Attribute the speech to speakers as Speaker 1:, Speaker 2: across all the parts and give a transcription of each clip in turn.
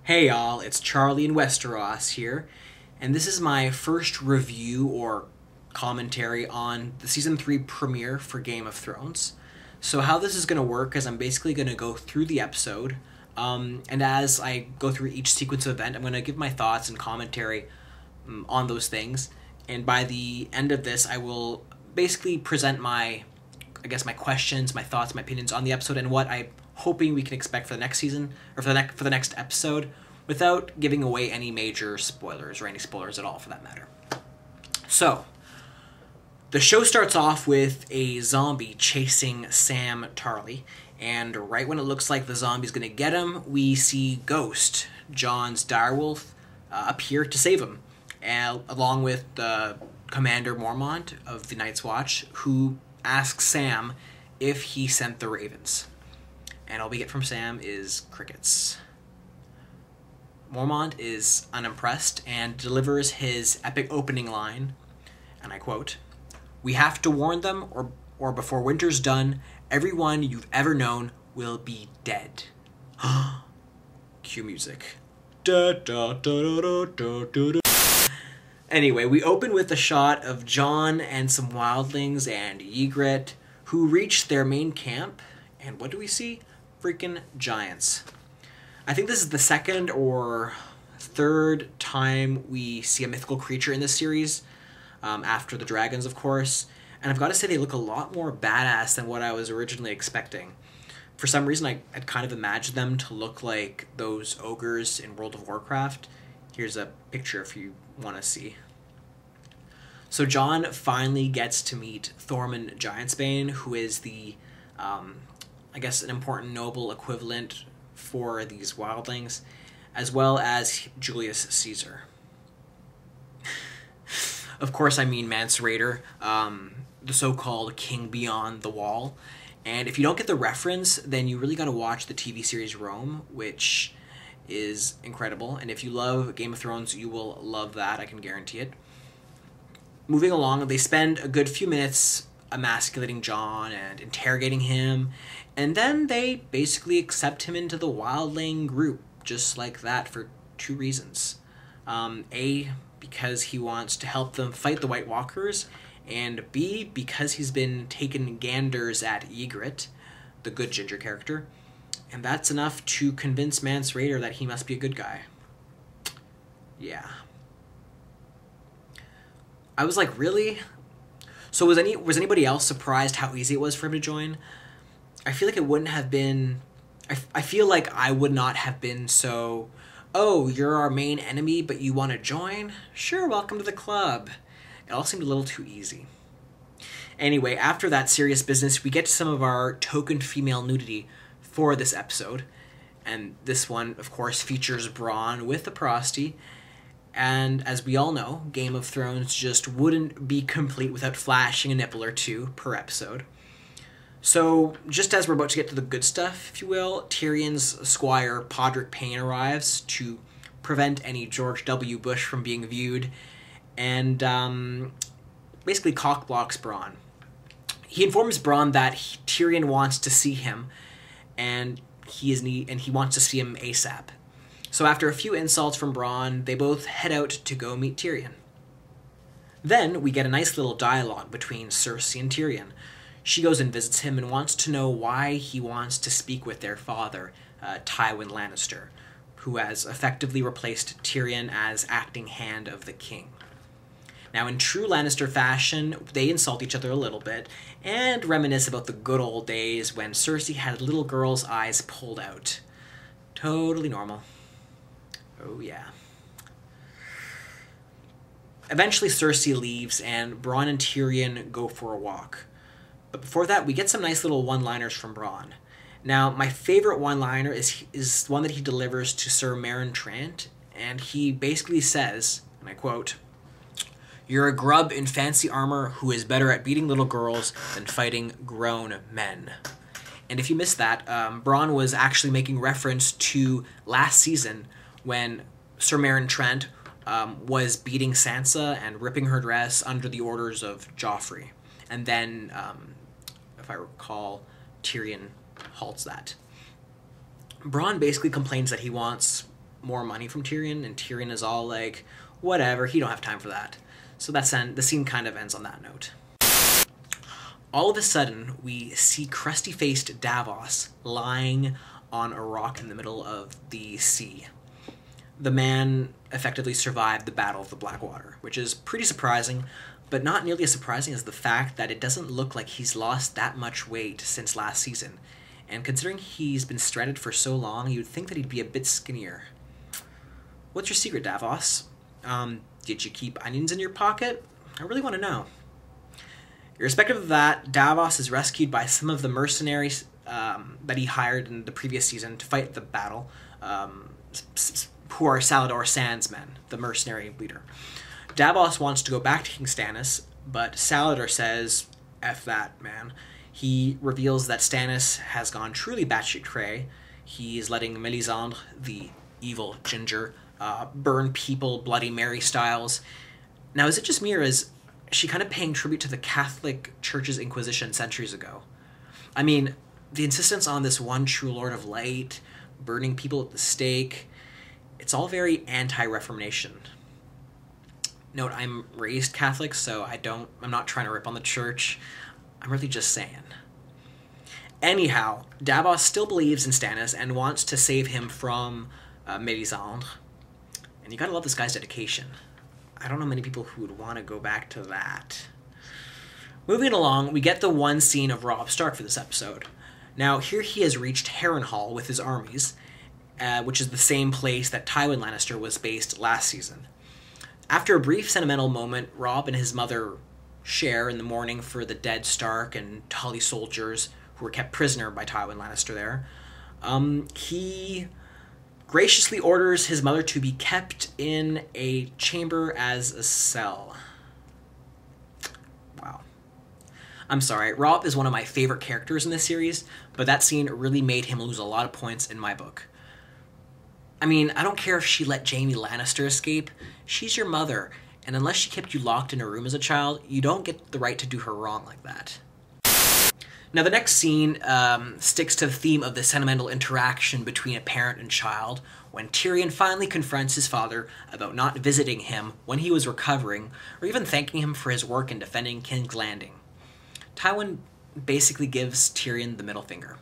Speaker 1: Hey y'all, it's Charlie in Westeros here, and this is my first review or commentary on the Season 3 premiere for Game of Thrones. So how this is going to work is I'm basically going to go through the episode, and as I go through each sequence of event, I'm going to give my thoughts and commentary on those things, and by the end of this, I will basically present my questions, my thoughts, my opinions on the episode, and what I'm hoping we can expect for the next season, or for the next episode, without giving away any major spoilers, or any spoilers at all, for that matter. So, the show starts off with a zombie chasing Sam Tarly, and right when it looks like the zombie's gonna get him, we see Ghost, Jon's direwolf, appear to save him, along with Commander Mormont of the Night's Watch, who asks Sam if he sent the ravens. And all we get from Sam is crickets. Mormont is unimpressed and delivers his epic opening line, and I quote, "We have to warn them, or before winter's done, everyone you've ever known will be dead." Cue music. Da, da, da, da, da, da, da. Anyway, we open with a shot of Jon and some wildlings and Ygritte, who reach their main camp, and what do we see? Freaking giants. I think this is the second or third time we see a mythical creature in this series, after the dragons, of course, and I've got to say they look a lot more badass than what I was originally expecting. For some reason, I'd kind of imagined them to look like those ogres in World of Warcraft. Here's a picture if you want to see. So Jon finally gets to meet Tormund Giantsbane, who is the, an important noble equivalent for these wildlings, as well as Julius Caesar. Of course, I mean Mance Rayder, the so-called King Beyond the Wall. And if you don't get the reference, then you really got to watch the TV series Rome, which is incredible. And if you love Game of Thrones, you will love that, I can guarantee it. Moving along, they spend a good few minutes emasculating Jon and interrogating him, and then they basically accept him into the wildling group, just like that, for two reasons. A, because he wants to help them fight the White Walkers, and B, because he's been taking ganders at Ygritte, the good ginger character, and that's enough to convince Mance Rayder that he must be a good guy. Yeah. I was like, really? So was anybody else surprised how easy it was for him to join? I feel like it wouldn't have been... I feel like I would not have been so, "Oh, you're our main enemy, but you want to join? Sure, welcome to the club." It all seemed a little too easy. Anyway, after that serious business, we get to some of our token female nudity for this episode. And this one, of course, features Bronn with the prosty. And as we all know, Game of Thrones just wouldn't be complete without flashing a nipple or two per episode. So, just as we're about to get to the good stuff, if you will, Tyrion's squire Podrick Payne arrives to prevent any George W. Bush from being viewed, and basically cockblocks Bronn. He informs Bronn that Tyrion wants to see him, and he wants to see him ASAP. So after a few insults from Bronn, they both head out to go meet Tyrion. Then we get a nice little dialogue between Cersei and Tyrion. She goes and visits him and wants to know why he wants to speak with their father, Tywin Lannister, who has effectively replaced Tyrion as acting hand of the king. Now, in true Lannister fashion, they insult each other a little bit and reminisce about the good old days when Cersei had a little girl's eyes pulled out. Totally normal. Oh, yeah. Eventually, Cersei leaves, and Bronn and Tyrion go for a walk. But before that, we get some nice little one-liners from Bronn. Now, my favorite one-liner is one that he delivers to Sir Meryn Trant, and he basically says, and I quote, "You're a grub in fancy armor who is better at beating little girls than fighting grown men." And if you missed that, Bronn was actually making reference to last season when Sir Meryn Trant was beating Sansa and ripping her dress under the orders of Joffrey. And then, if I recall, Tyrion halts that. Bronn basically complains that he wants more money from Tyrion, and Tyrion is all like, whatever, he don't have time for that. So the scene kind of ends on that note. All of a sudden, we see crusty-faced Davos lying on a rock in the middle of the sea. The man effectively survived the Battle of the Blackwater, which is pretty surprising, but not nearly as surprising as the fact that it doesn't look like he's lost that much weight since last season. And considering he's been stranded for so long, you'd think that he'd be a bit skinnier. What's your secret, Davos? Did you keep onions in your pocket? I really want to know. Irrespective of that, Davos is rescued by some of the mercenaries that he hired in the previous season to fight the battle, who are Salladhor Sand's men, the mercenary leader. Davos wants to go back to King Stannis, but Salladhor says, F that, man. He reveals that Stannis has gone truly batshit cray. He's letting Melisandre, the evil ginger, burn people Bloody Mary styles. Now, is it just me, or is she kind of paying tribute to the Catholic Church's Inquisition centuries ago? I mean, the insistence on this one true Lord of Light, burning people at the stake, it's all very anti-Reformation. Note, I'm raised Catholic, so I'm not trying to rip on the church. I'm really just saying. Anyhow, Davos still believes in Stannis and wants to save him from Melisandre. And you gotta love this guy's dedication. I don't know many people who would want to go back to that. Moving along, we get the one scene of Robb Stark for this episode. Now, here he has reached Harrenhal with his armies, which is the same place that Tywin Lannister was based last season. After a brief sentimental moment, Robb and his mother share in the mourning for the dead Stark and Tully soldiers who were kept prisoner by Tywin Lannister there. He graciously orders his mother to be kept in a chamber as a cell. Wow. I'm sorry, Robb is one of my favorite characters in this series, but that scene really made him lose a lot of points in my book. I mean, I don't care if she let Jaime Lannister escape. She's your mother, and unless she kept you locked in a room as a child, you don't get the right to do her wrong like that. Now, the next scene sticks to the theme of the sentimental interaction between a parent and child, when Tyrion finally confronts his father about not visiting him when he was recovering, or even thanking him for his work in defending King's Landing. Tywin basically gives Tyrion the middle finger.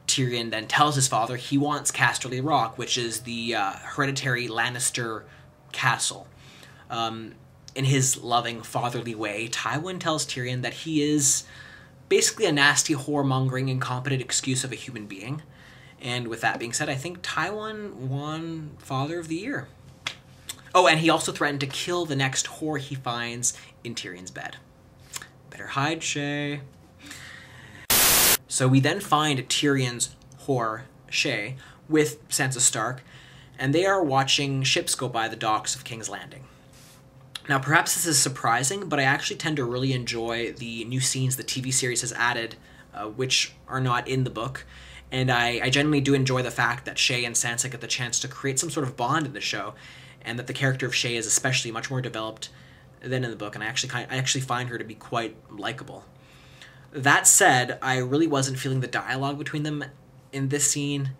Speaker 1: Tyrion then tells his father he wants Casterly Rock, which is the hereditary Lannister castle. In his loving, fatherly way, Tywin tells Tyrion that he is basically a nasty, whoremongering, incompetent excuse of a human being. And with that being said, I think Tywin won Father of the Year. Oh, and he also threatened to kill the next whore he finds in Tyrion's bed. Better hide, Shay. So we then find Tyrion's whore, Shay, with Sansa Stark, and they are watching ships go by the docks of King's Landing. Now, perhaps this is surprising, but I actually tend to really enjoy the new scenes the TV series has added, which are not in the book. And I genuinely do enjoy the fact that Shay and Sansa get the chance to create some sort of bond in the show, and that the character of Shay is especially much more developed than in the book, and I actually find her to be quite likable. That said, I really wasn't feeling the dialogue between them in this scene,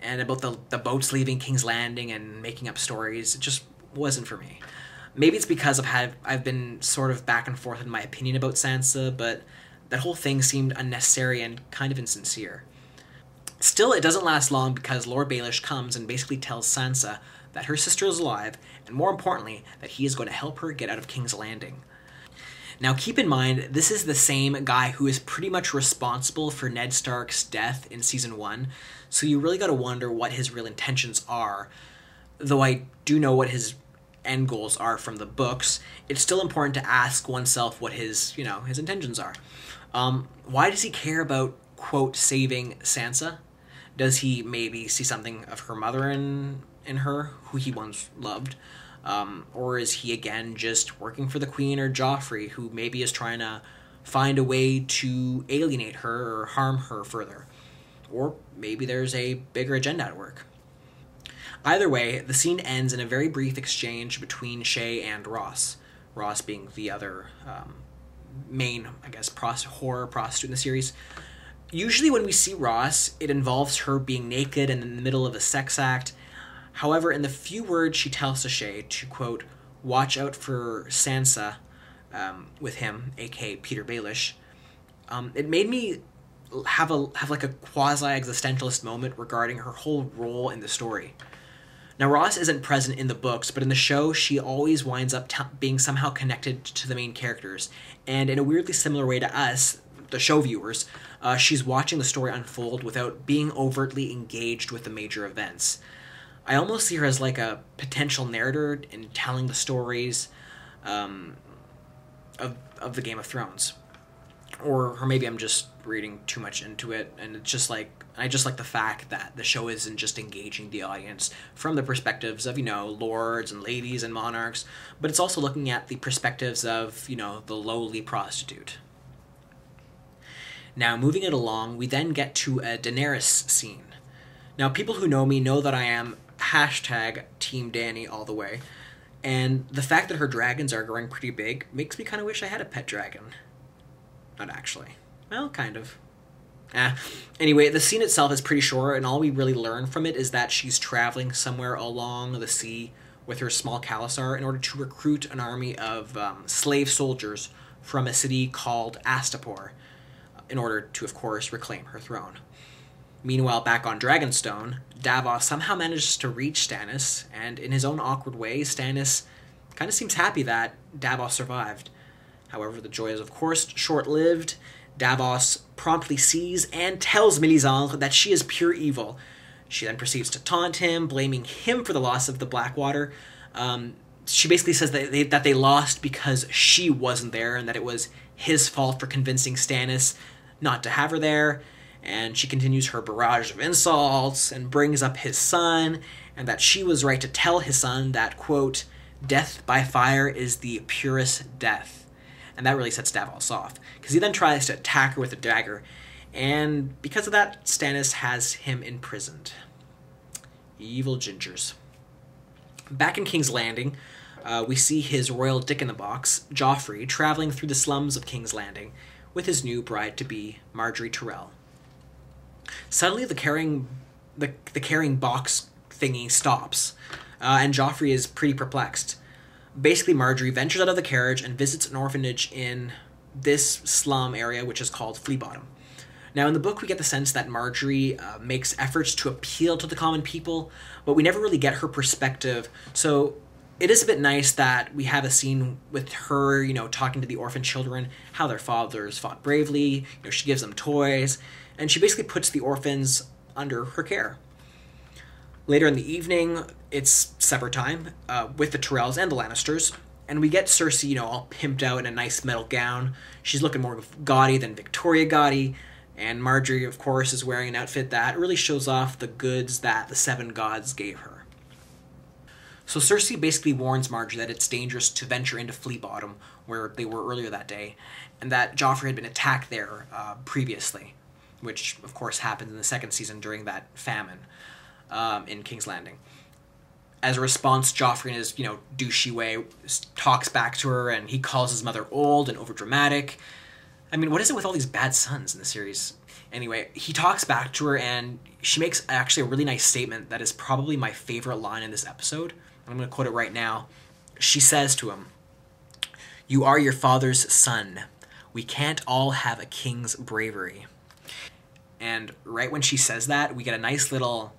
Speaker 1: and about the boats leaving King's Landing and making up stories. It just wasn't for me. Maybe it's because I've been sort of back and forth in my opinion about Sansa, but that whole thing seemed unnecessary and kind of insincere. Still, it doesn't last long because Lord Baelish comes and basically tells Sansa that her sister is alive, and more importantly, that he is going to help her get out of King's Landing. Now, keep in mind, this is the same guy who is pretty much responsible for Ned Stark's death in Season 1, so you really gotta wonder what his real intentions are. Though I do know what his end goals are from the books, it's still important to ask oneself what his intentions are. Why does he care about, quote, saving Sansa? Does he maybe see something of her mother in her, who he once loved? Or is he, again, just working for the Queen or Joffrey, who maybe is trying to find a way to alienate her or harm her further? Or maybe there's a bigger agenda at work. Either way, the scene ends in a very brief exchange between Shay and Ross. Ross being the other main, I guess, horror prostitute in the series. Usually when we see Ross, it involves her being naked and in the middle of a sex act. However, in the few words she tells to Shay to, quote, watch out for Sansa, with him, aka Peter Baelish, it made me have like a quasi-existentialist moment regarding her whole role in the story. Now, Ross isn't present in the books, but in the show, she always winds up being somehow connected to the main characters. And in a weirdly similar way to us, the show viewers, she's watching the story unfold without being overtly engaged with the major events. I almost see her as like a potential narrator in telling the stories of the Game of Thrones. Or maybe I'm just reading too much into it, and it's just like, I just like the fact that the show isn't just engaging the audience from the perspectives of, lords and ladies and monarchs, but it's also looking at the perspectives of, the lowly prostitute. Now, moving it along, we then get to a Daenerys scene. Now, people who know me know that I am hashtag Team Dany all the way, and the fact that her dragons are growing pretty big makes me kind of wish I had a pet dragon. Not actually. Well, kind of. Anyway, the scene itself is pretty short, and all we really learn from it is that she's traveling somewhere along the sea with her small Khalasar in order to recruit an army of slave soldiers from a city called Astapor in order to, of course, reclaim her throne. Meanwhile, back on Dragonstone, Davos somehow manages to reach Stannis, and in his own awkward way, Stannis kind of seems happy that Davos survived. However, the joy is, of course, short-lived. Davos promptly sees and tells Melisandre that she is pure evil. She then proceeds to taunt him, blaming him for the loss of the Blackwater. She basically says that they lost because she wasn't there, and that it was his fault for convincing Stannis not to have her there. And she continues her barrage of insults and brings up his son, and that she was right to tell his son that, quote, death by fire is the purest death. And that really sets Davos off, because he then tries to attack her with a dagger, and because of that, Stannis has him imprisoned. Evil gingers. Back in King's Landing, we see his royal dick-in-the-box, Joffrey, traveling through the slums of King's Landing with his new bride-to-be, Margaery Tyrell. Suddenly, the carrying box thingy stops, and Joffrey is pretty perplexed. Basically, Margaery ventures out of the carriage and visits an orphanage in this slum area, which is called Flea Bottom. Now, in the book, we get the sense that Margaery makes efforts to appeal to the common people, but we never really get her perspective. So it is a bit nice that we have a scene with her, talking to the orphan children, how their fathers fought bravely. She gives them toys, and she basically puts the orphans under her care. Later in the evening, it's supper time with the Tyrells and the Lannisters, and we get Cersei, all pimped out in a nice metal gown. She's looking more gaudy than Victoria gaudy, and Margaery, of course, is wearing an outfit that really shows off the goods that the Seven Gods gave her. So Cersei basically warns Margaery that it's dangerous to venture into Flea Bottom, where they were earlier that day, and that Joffrey had been attacked there previously, which, of course, happened in the second season during that famine in King's Landing. As a response, Joffrey, in his, douchey way, talks back to her, and he calls his mother old and overdramatic. I mean, what is it with all these bad sons in the series? Anyway, he talks back to her, and she makes actually a really nice statement that is probably my favorite line in this episode. I'm going to quote it right now. She says to him, "You are your father's son. We can't all have a king's bravery." And right when she says that, we get a nice little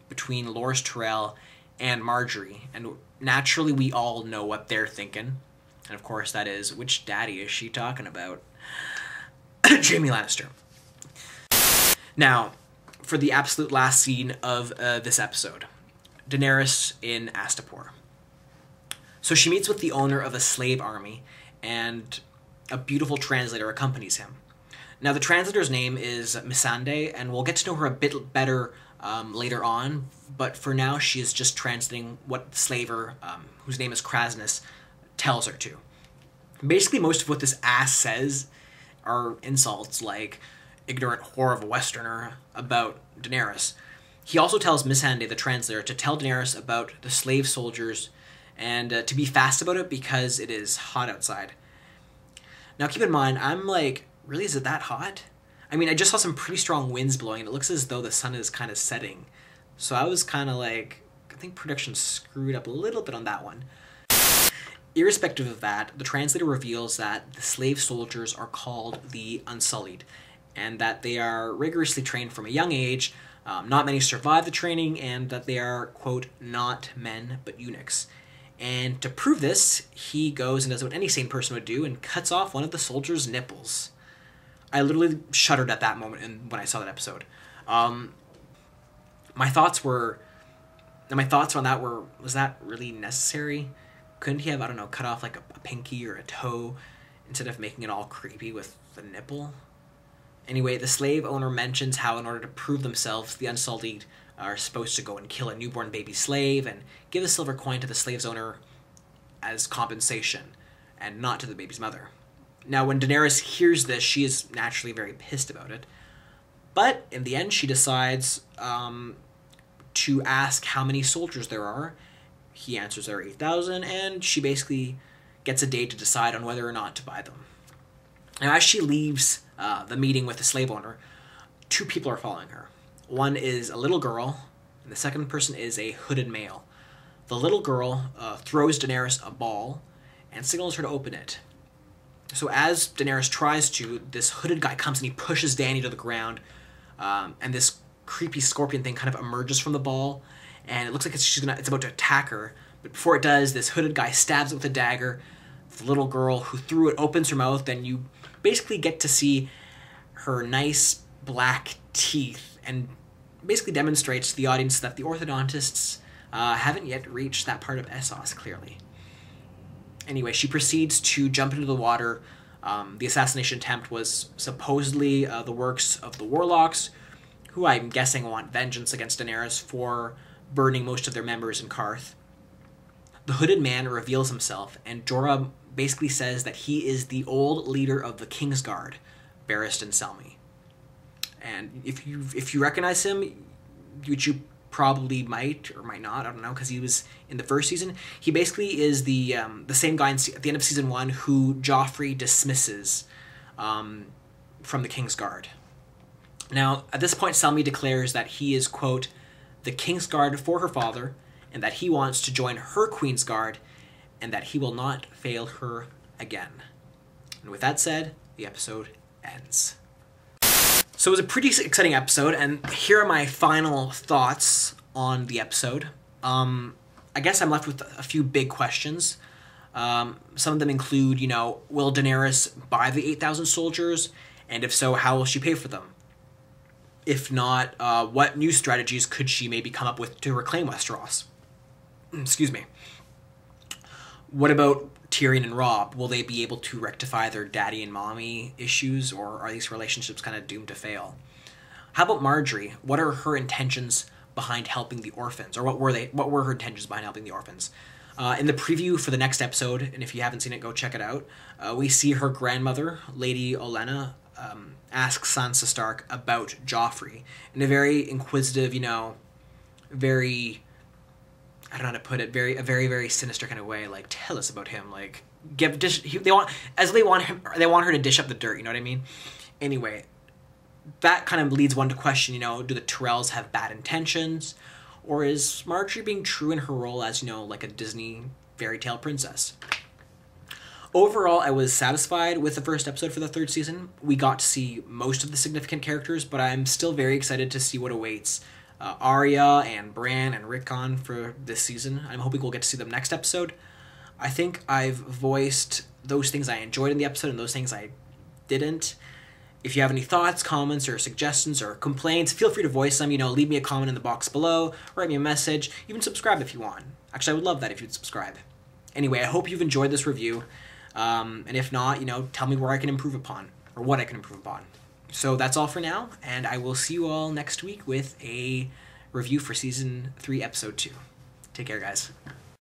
Speaker 1: between Loras Tyrell and Margaery, and naturally we all know what they're thinking, and of course that is, which daddy is she talking about? Jaime Lannister. Now, for the absolute last scene of this episode, Daenerys in Astapor. So she meets with the owner of a slave army, and a beautiful translator accompanies him. Now, the translator's name is Missandei, and we'll get to know her a bit better later on, but for now she is just translating what the slaver, whose name is Krasnus, tells her to. Basically, most of what this ass says are insults like ignorant whore of a Westerner about Daenerys. He also tells Missandei, the translator, to tell Daenerys about the slave soldiers and to be fast about it because it is hot outside. Now, keep in mind, I'm like, really, is it that hot? I mean, I just saw some pretty strong winds blowing, and it looks as though the sun is kind of setting. So I was kind of like, I think production screwed up a little bit on that one. Irrespective of that, the translator reveals that the slave soldiers are called the unsullied, and that they are rigorously trained from a young age. Not many survive the training, and that they are, quote, not men but eunuchs. And to prove this, he goes and does what any sane person would do and cuts off one of the soldiers' nipples. I literally shuddered at that moment when I saw that episode. My thoughts on that were, was that really necessary? Couldn't he have, I don't know, cut off like a pinky or a toe instead of making it all creepy with the nipple? Anyway, the slave owner mentions how in order to prove themselves, the unsullied are supposed to go and kill a newborn baby slave and give a silver coin to the slave's owner as compensation, and not to the baby's mother. Now, when Daenerys hears this, she is naturally very pissed about it. But in the end, she decides to ask how many soldiers there are. He answers there are 8,000, and she basically gets a day to decide on whether or not to buy them. Now, as she leaves the meeting with the slave owner, two people are following her. One is a little girl, and the second person is a hooded male. The little girl throws Daenerys a ball and signals her to open it. So as Daenerys tries to, this hooded guy comes and he pushes Dany to the ground, and this creepy scorpion thing kind of emerges from the ball, and it looks like it's about to attack her. But before it does, this hooded guy stabs it with a dagger. The little girl who threw it opens her mouth, and you basically get to see her nice black teeth, and basically demonstrates to the audience that the orthodontists haven't yet reached that part of Essos, clearly. Anyway, she proceeds to jump into the water. The assassination attempt was supposedly the works of the warlocks, who I'm guessing want vengeance against Daenerys for burning most of their members in Karth. The hooded man reveals himself, and Jorah basically says that he is the old leader of the Kingsguard, Barristan Selmy. And if you recognize him, which you probably might or might not, I don't know, because he was in the first season, he basically is the same guy at the end of season 1 who Joffrey dismisses from the Kingsguard. Now, at this point, Selmy declares that he is, quote, the Kingsguard for her father, and that he wants to join her Queen's Guard, and that he will not fail her again. And with that said, the episode ends. So it was a pretty exciting episode, and here are my final thoughts on the episode. I guess I'm left with a few big questions. Some of them include, will Daenerys buy the 8,000 soldiers? And if so, how will she pay for them? If not, what new strategies could she maybe come up with to reclaim Westeros? Excuse me. What about Tyrion and Robb? Will they be able to rectify their daddy and mommy issues, or are these relationships kind of doomed to fail? How about Margaery? What are her intentions behind helping the orphans, or what were her intentions behind helping the orphans? In the preview for the next episode, and if you haven't seen it, go check it out, we see her grandmother, Lady Olenna, ask Sansa Stark about Joffrey in a very inquisitive, very, I don't know how to put it, a very, very sinister kind of way. Like, tell us about him. Like, they want her to dish up the dirt. You know what I mean? Anyway, that kind of leads one to question, do the Tyrells have bad intentions, or is Margaery being true in her role as, like a Disney fairy tale princess? Overall, I was satisfied with the first episode for the third season. We got to see most of the significant characters, but I'm still very excited to see what awaits Arya and Bran and Rickon for this season. I'm hoping we'll get to see them next episode. I think I've voiced those things I enjoyed in the episode and those things I didn't. If you have any thoughts, comments, or suggestions, or complaints, feel free to voice them. Leave me a comment in the box below, write me a message, even subscribe if you want. Actually, I would love that if you'd subscribe. Anyway, I hope you've enjoyed this review. And if not, tell me where I can improve upon, or what I can improve upon. So that's all for now, and I will see you all next week with a review for Season 3, Episode 2. Take care, guys.